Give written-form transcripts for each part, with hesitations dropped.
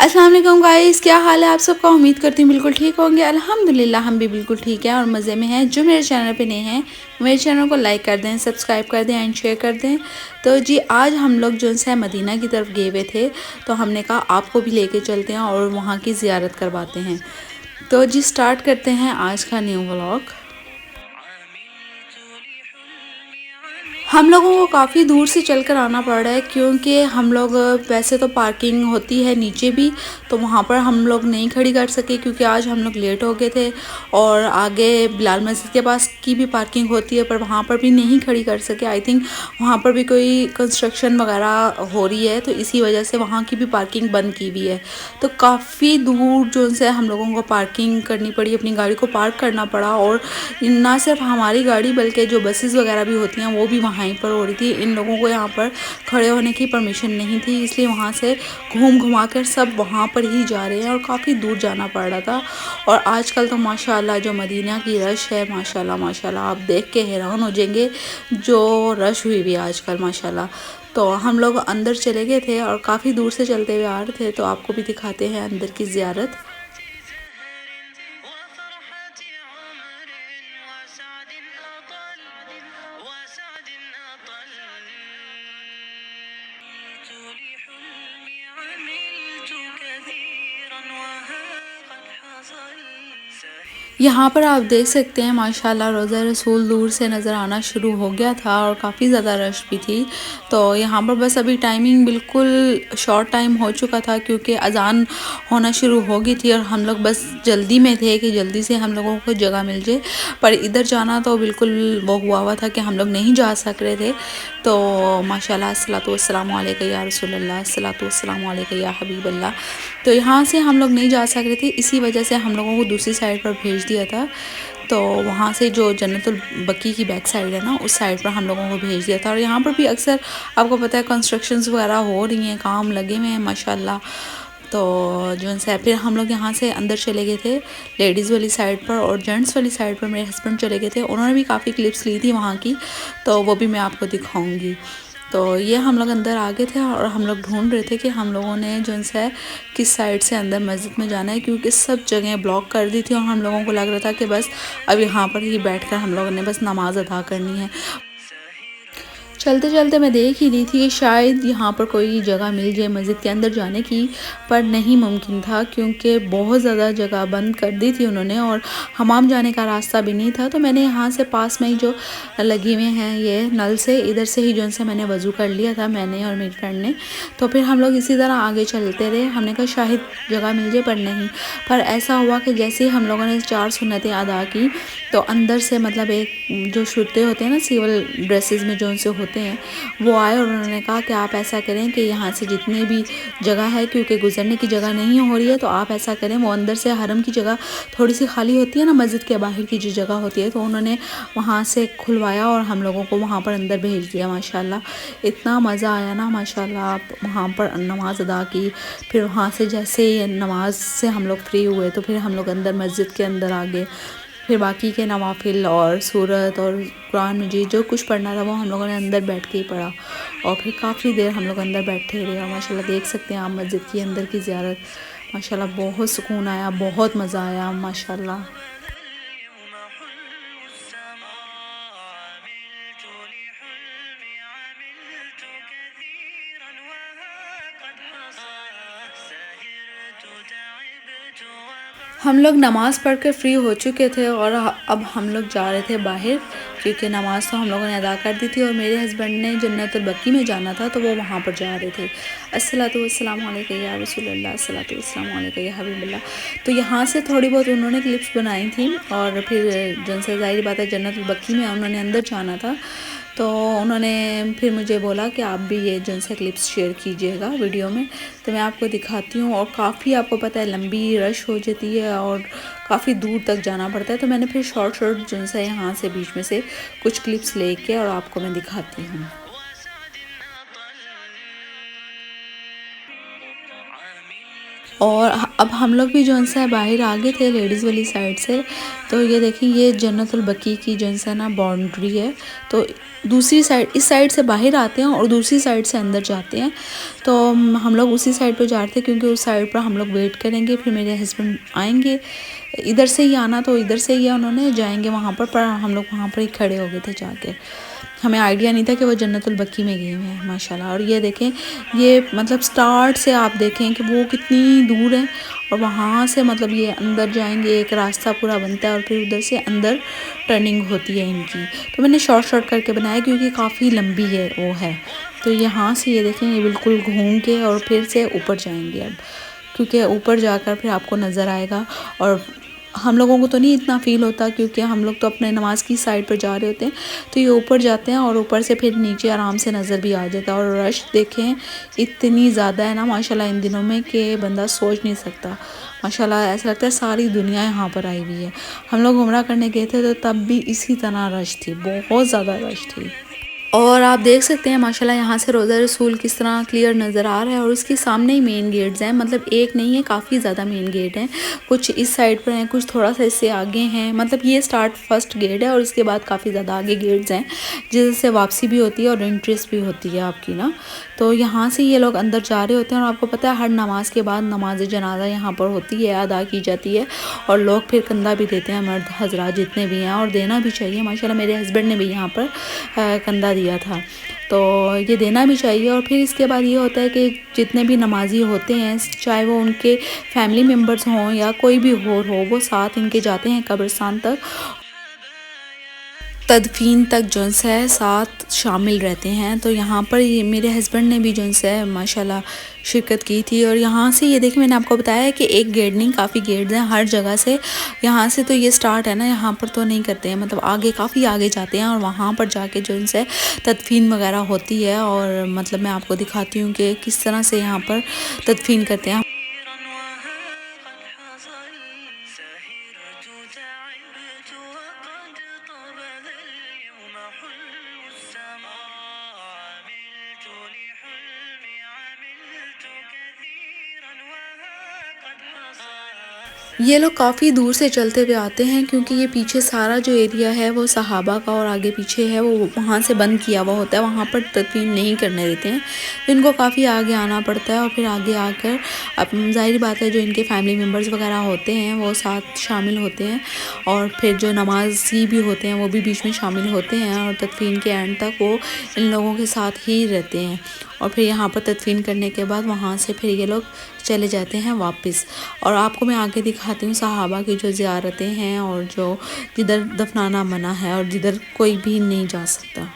अस्सलाम वालेकुम गाइस, क्या हाल है आप सबका। उम्मीद करती हूँ बिल्कुल ठीक होंगे। अल्हम्दुलिल्लाह हम भी बिल्कुल ठीक हैं और मज़े में हैं। जो मेरे चैनल पे नए हैं मेरे चैनल को लाइक कर दें, सब्सक्राइब कर दें एंड शेयर कर दें। तो जी आज हम लोग जो है मदीना की तरफ गए हुए थे, तो हमने कहा आपको भी लेके चलते हैं और वहाँ की ज़ियारत करवाते हैं। तो जी स्टार्ट करते हैं आज का न्यू व्लॉग। हम लोगों को काफ़ी दूर से चलकर आना पड़ रहा है क्योंकि हम लोग वैसे तो पार्किंग होती है नीचे भी, तो वहाँ पर हम लोग नहीं खड़ी कर सके क्योंकि आज हम लोग लेट हो गए थे। और आगे बिलाल मस्जिद के पास की भी पार्किंग होती है पर वहाँ पर भी नहीं खड़ी कर सके। आई थिंक वहाँ पर भी कोई कंस्ट्रक्शन वगैरह हो रही है, तो इसी वजह से वहाँ की भी पार्किंग बंद की हुई है। तो काफ़ी दूर जो से हम लोगों को पार्किंग करनी पड़ी, अपनी गाड़ी को पार्क करना पड़ा। और ना सिर्फ हमारी गाड़ी बल्कि जो बसेस वगैरह भी होती हैं वो भी वहीं पर हो रही थी। इन लोगों को यहाँ पर खड़े होने की परमिशन नहीं थी, इसलिए वहाँ से घुमा कर सब वहाँ पर ही जा रहे हैं और काफ़ी दूर जाना पड़ रहा था। और आजकल तो माशाल्लाह जो मदीना की रश है, माशाल्लाह माशाल्लाह आप देख के हैरान हो जाएंगे जो रश हुई भी आजकल माशाल्लाह। तो हम लोग अंदर चले गए थे और काफ़ी दूर से चलते हुए आ रहे थे, तो आपको भी दिखाते हैं अंदर की ज़ियारत। यहाँ पर आप देख सकते हैं माशाल्लाह रोज़ा रसूल दूर से नज़र आना शुरू हो गया था और काफ़ी ज़्यादा रश भी थी। तो यहाँ पर बस अभी टाइमिंग बिल्कुल शॉर्ट टाइम हो चुका था क्योंकि अज़ान होना शुरू हो गई थी और हम लोग बस जल्दी में थे कि जल्दी से हम लोगों को जगह मिल जाए। पर इधर जाना तो बिल्कुल वो हुआ था कि हम लोग नहीं जा सक रहे थे। तो माशाल्लाह अस्सलातु वस्सलामु अलैका या रसूलल्लाह, अस्सलातु वस्सलामु अलैका या हबीबल्लाह। तो यहाँ से हम लोग नहीं जा सक रहे थे, इसी वजह से हम लोगों को दूसरी साइड पर भेज दिया था। तो वहाँ से जो जन्नतुल बकी की बैक साइड है ना, उस साइड पर हम लोगों को भेज दिया था। और यहाँ पर भी अक्सर आपको पता है कंस्ट्रक्शंस वगैरह हो रही हैं, काम लगे हुए हैं माशाल्लाह। तो जो है फिर हम लोग यहाँ से अंदर चले गए थे लेडीज़ वाली साइड पर, और जेंट्स वाली साइड पर मेरे हस्बैंड चले गए थे। उन्होंने भी काफ़ी क्लिप्स ली थी वहाँ की, तो वो भी मैं आपको दिखाऊंगी। तो ये हम लोग अंदर आ गए थे और हम लोग ढूंढ रहे थे कि हम लोगों ने जो है किस साइड से अंदर मस्जिद में जाना है, क्योंकि सब जगह ब्लॉक कर दी थी और हम लोगों को लग रहा था कि बस अब यहाँ पर ही बैठकर हम लोगों ने बस नमाज अदा करनी है। चलते चलते मैं देख ही रही थी कि शायद यहाँ पर कोई जगह मिल जाए मस्जिद के अंदर जाने की, पर नहीं मुमकिन था क्योंकि बहुत ज़्यादा जगह बंद कर दी थी उन्होंने और हमाम जाने का रास्ता भी नहीं था। तो मैंने यहाँ से पास में ही जो लगे हुए हैं ये नल से, इधर से ही जो से मैंने वज़ू कर लिया था, मैंने और मेरी फ्रेंड ने। तो फिर हम लोग इसी तरह आगे चलते रहे, हमने कहा शायद जगह मिल जाए, पर नहीं। पर ऐसा हुआ कि जैसे ही हम लोगों ने 4 सुन्नतें अदा की तो अंदर से मतलब एक जो शुरते होते हैं ना सिविल ड्रेसेस में जो उनसे होते हैं, वो आए और उन्होंने कहा कि आप ऐसा करें कि यहाँ से जितने भी जगह है, क्योंकि गुजरने की जगह नहीं हो रही है, तो आप ऐसा करें वो अंदर से हरम की जगह थोड़ी सी खाली होती है ना, मस्जिद के बाहर की जो जगह होती है, तो उन्होंने वहाँ से खुलवाया और हम लोगों को वहाँ पर अंदर भेज दिया। माशाल्लाह इतना मज़ा आया ना माशाल्लाह। आप वहाँ पर नमाज अदा की, फिर वहाँ से जैसे नमाज से हम लोग फ्री हुए तो फिर हम लोग अंदर मस्जिद के अंदर आ गए। फिर बाकी के नवाफिल और सूरत और कुरान मजीद जो कुछ पढ़ना था वो हम लोगों ने अंदर बैठ के ही पढ़ा। और फिर काफ़ी देर हम लोग अंदर बैठे रहे और माशाल्लाह देख सकते हैं आप मस्जिद की अंदर की ज़ियारत। माशाल्लाह बहुत सुकून आया, बहुत मज़ा आया माशाल्लाह। हम लोग नमाज़ पढ़ कर फ्री हो चुके थे और अब हम लोग जा रहे थे बाहर, क्योंकि नमाज़ तो हम लोगों ने अदा कर दी थी और मेरे हस्बैंड ने जन्नतुल बकी में जाना था, तो वो वहाँ पर जा रहे थे। अस्सलातु वस्सलामु अलैका या रसूलल्लाह, अस्सलातु वस्सलामु अलैका या हबीबल्लाह। तो यहाँ से थोड़ी बहुत उन्होंने क्लिप्स बनाई थी और फिर जन से ज़ाहिर बात है जन्नतुल बकी में उन्होंने अंदर जाना था, तो उन्होंने फिर मुझे बोला कि आप भी ये जो से क्लिप्स शेयर कीजिएगा वीडियो में। तो मैं आपको दिखाती हूँ। और काफ़ी आपको पता है लंबी रश हो जाती है और काफ़ी दूर तक जाना पड़ता है, तो मैंने फिर शॉर्ट जो से यहाँ से बीच में से कुछ क्लिप्स लेके और आपको मैं दिखाती हूँ। और अब हम लोग भी जो है बाहर आ गए थे लेडीज़ वाली साइड से। तो ये देखिए ये जन्नतुल बकी की जो है ना बाउंड्री है। तो दूसरी साइड, इस साइड से बाहर आते हैं और दूसरी साइड से अंदर जाते हैं। तो हम लोग उसी साइड पे जा रहे थे क्योंकि उस साइड पर हम लोग वेट करेंगे, फिर मेरे हस्बैंड आएंगे। इधर से ही आना, तो इधर से ही उन्होंने जाएंगे वहाँ पर हम लोग वहाँ पर ही खड़े हो गए थे जाके। हमें आइडिया नहीं था कि वो जन्नतुल बकी में गए हुए हैं माशाल्लाह। और ये देखें, ये मतलब स्टार्ट से आप देखें कि वो कितनी दूर है और वहाँ से मतलब ये अंदर जाएंगे, एक रास्ता पूरा बनता है और फिर उधर से अंदर टर्निंग होती है इनकी। तो मैंने शॉर्ट करके बनाया क्योंकि काफ़ी लंबी है वो है। तो यहाँ से ये देखें, ये बिल्कुल घूम के और फिर से ऊपर जाएंगे अब, क्योंकि ऊपर जाकर फिर आपको नज़र आएगा। और हम लोगों को तो नहीं इतना फ़ील होता क्योंकि हम लोग तो अपने नमाज की साइड पर जा रहे होते हैं। तो ये ऊपर जाते हैं और ऊपर से फिर नीचे आराम से नज़र भी आ जाता है। और रश देखें इतनी ज़्यादा है ना माशाल्लाह इन दिनों में कि बंदा सोच नहीं सकता। माशाल्लाह ऐसा लगता है सारी दुनिया यहाँ पर आई हुई है। हम लोग उम्रा करने गए थे तो तब भी इसी तरह रश थी, बहुत ज़्यादा रश थी। और आप देख सकते हैं माशाल्लाह यहाँ से रोज़ा रसूल किस तरह क्लियर नज़र आ रहा है। और उसके सामने ही मेन गेट्स हैं, मतलब एक नहीं है, काफ़ी ज़्यादा मेन गेट हैं। कुछ इस साइड पर हैं, कुछ थोड़ा सा इससे आगे हैं। मतलब ये स्टार्ट फर्स्ट गेट है और उसके बाद काफ़ी ज़्यादा आगे गेट्स हैं जिससे वापसी भी होती है और एंट्रीज भी होती है आपकी ना। तो यहाँ से ये लोग अंदर जा रहे होते हैं। और आपको पता है हर नमाज के बाद नमाज जनाजा यहाँ पर होती है, अदा की जाती है। और लोग फिर कंधा भी देते हैं, मर्द हजरात जितने भी हैं, और देना भी चाहिए माशाल्लाह। मेरे हस्बैंड ने भी यहाँ पर कंधा दिया था, तो ये देना भी चाहिए। और फिर इसके बाद ये होता है कि जितने भी नमाजी होते हैं, चाहे वो उनके फैमिली मेम्बर्स हों या कोई भी और हो, वो साथ इनके जाते हैं कब्रिस्तान तक, तदफीन तक जो है साथ शामिल रहते हैं। तो यहाँ पर ये मेरे हस्बैंड ने भी जो है माशाल्लाह शिरकत की थी। और यहाँ से ये देखिए मैंने आपको बताया है कि एक गेट नहीं, काफ़ी गेट्स हैं हर जगह से। यहाँ से तो ये स्टार्ट है ना, यहाँ पर तो नहीं करते हैं, मतलब आगे काफ़ी आगे जाते हैं और वहाँ पर जाके जो है तदफीन वगैरह होती है। और मतलब मैं आपको दिखाती हूँ कि किस तरह से यहाँ पर तदफीन करते हैं। ये लोग काफ़ी दूर से चलते हुए आते हैं क्योंकि ये पीछे सारा जो एरिया है वो सहाबा का और आगे पीछे है, वो वहाँ से बंद किया हुआ होता है, वहाँ पर तदफीन नहीं करने देते हैं। तो इनको काफ़ी आगे आना पड़ता है और फिर आगे आकर अब ज़ाहिर बात है जो इनके फैमिली मेम्बर्स वगैरह होते हैं वो साथ शामिल होते हैं। और फिर जो नमाजी भी होते हैं वो भी बीच में शामिल होते हैं और तदफीन के एंड तक वो इन लोगों के साथ ही रहते हैं। और फिर यहाँ पर तदफीन करने के बाद वहाँ से फिर ये लोग चले जाते हैं वापस। और आपको मैं आगे दिखाती हूँ सहाबा की जो ज़ियारतें हैं और जो जिधर दफनाना मना है और जिधर कोई भी नहीं जा सकता।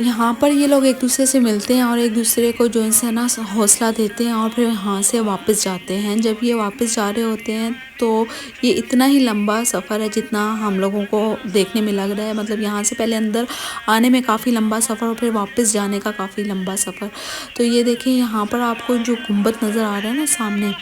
यहाँ पर ये लोग एक दूसरे से मिलते हैं और एक दूसरे को जो है ना हौसला देते हैं और फिर यहाँ से वापस जाते हैं। जब ये वापस जा रहे होते हैं तो ये इतना ही लंबा सफ़र है जितना हम लोगों को देखने में लग रहा है। मतलब यहाँ से पहले अंदर आने में काफ़ी लंबा सफ़र और फिर वापस जाने का काफ़ी लंबा सफ़र। तो ये देखें यहाँ पर आपको जो गुंबद नज़र आ रहा है ना सामने,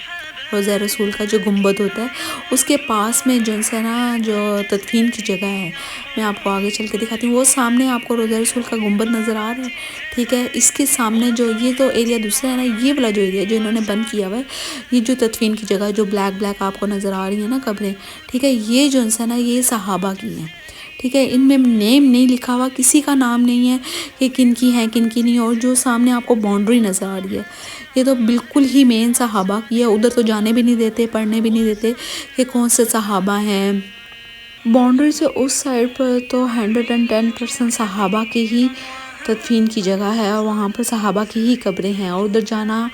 रोज़ा रसूल का जो गुंबद होता है उसके पास में जो है ना जो तदफीन की जगह है, मैं आपको आगे चल के दिखाती हूँ। वो सामने आपको रोज़ा रसूल का गुंबद नज़र आ रहा है, ठीक है। इसके सामने जो ये तो एरिया दूसरा है ना, ये वाला जो एरिया जो इन्होंने बंद किया हुआ है, ये जो तदफीन की जगह जो ब्लैक ब्लैक आपको नज़र आ रही है ना कब्रें, ठीक है, ये जो है ना ये सहाबा की हैं, ठीक है। इनमें नेम नहीं लिखा हुआ, किसी का नाम नहीं है कि किन की है किन की नहीं। और जो सामने आपको बाउंड्री नज़र आ रही है ये तो बिल्कुल ही मेन सहाबा की है, उधर तो जाने भी नहीं देते, पढ़ने भी नहीं देते कि कौन से सहाबा हैं। बाउंड्री से उस साइड पर तो 110% सहाबा की ही तदफीन की जगह है और वहाँ पर सहाबा की ही कब्रें हैं और उधर जाना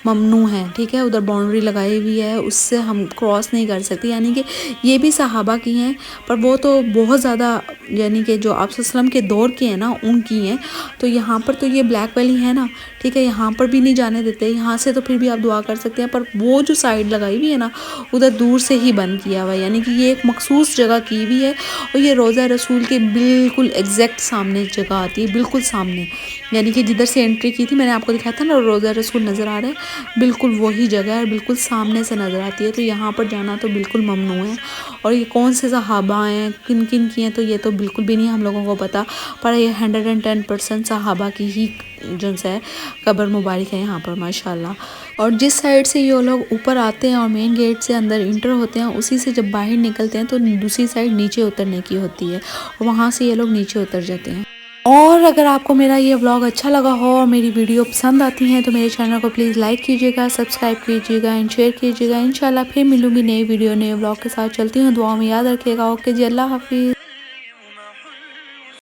ममनू है, ठीक है। उधर बाउंड्री लगाई हुई है, उससे हम क्रॉस नहीं कर सकते। यानी कि ये भी सहाबा की हैं पर वो तो बहुत ज़्यादा यानी कि जो आप सल्लम के दौर के हैं ना उनकी हैं। तो यहाँ पर तो ये ब्लैक वैली है ना, ठीक है, यहाँ पर भी नहीं जाने देते। यहाँ से तो फिर भी आप दुआ कर सकते हैं, पर वो जो साइड लगाई हुई है ना उधर दूर से ही बंद किया हुआ है। यानी कि ये एक मखसूस जगह की हुई है और ये रोज़ा रसूल के बिल्कुल एग्जैक्ट सामने जगह आती है, बिल्कुल सामने सामने, यानी कि जिधर से एंट्री की थी मैंने आपको दिखाया था ना रोज़ा रसूल नज़र आ रहा है, बिल्कुल वही जगह है, बिल्कुल सामने से नज़र आती है। तो यहाँ पर जाना तो बिल्कुल ममनू है। और ये कौन से सहाबा हैं, किन किन की हैं, तो ये तो बिल्कुल भी नहीं हम लोगों को पता, पर ये 110% सहाबा की ही जो है कब्र मुबारक है यहाँ पर माशाल्लाह। और जिस साइड से ये लोग ऊपर आते हैं और मेन गेट से अंदर इंटर होते हैं, उसी से जब बाहर निकलते हैं तो दूसरी साइड नीचे उतरने की होती है और वहाँ से ये लोग नीचे उतर जाते हैं। और अगर आपको मेरा ये व्लॉग अच्छा लगा हो और मेरी वीडियो पसंद आती हैं तो मेरे चैनल को प्लीज़ लाइक कीजिएगा, सब्सक्राइब कीजिएगा एंड शेयर कीजिएगा। इंशाल्लाह फिर मिलूंगी नई वीडियो नए व्लॉग के साथ। चलती हूँ, दुआ में याद रखिएगा। ओके जी, अल्लाह हाफिज़।